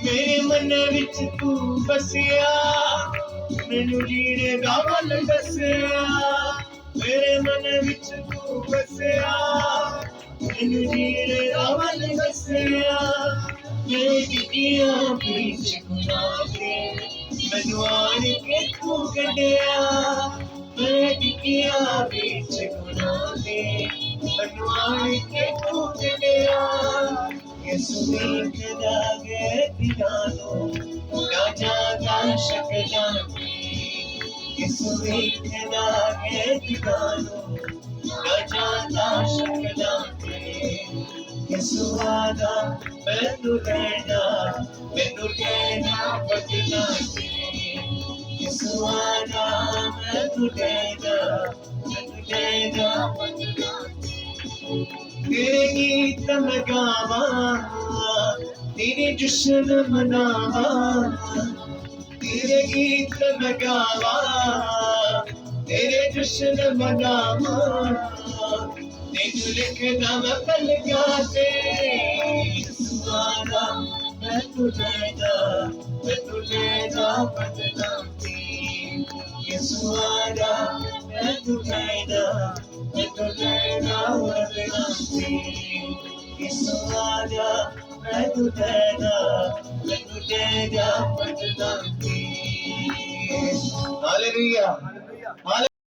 मेरे मन विच तू बसिया, मैनू जीने दा वल दसिया। मेरे मन विच तू बसिया, मैनू जीने दा वल दसिया। मैं डिगिया बीच गुनाह दे, मैनू आन के तू कढिया। मैं डिगिया बीच गुनाह दे, मैनू आन के तू कढिया। यसु वेखदा गैतियां नूं ना जांदा शकलां ते। यसु वेखदा गैतियां नूं ना जांदा शकलां ते। यसु आदा मैनू लैना बदलां ते। यसु आदा मैनू लैना बदलां ते। तेरे गीत मैं गावां, तेरे जश्न मनावां। तेरे गीत मैं गावां, तेरे जश्न मनावां। तेनू लिखदा मैं पलकां ते। सुहाना मैनू लैना बदलां ते। सुहाना मैनू लैना बदलां ते। सुहाना मैनू लैना बदलां ते। हालेलुया।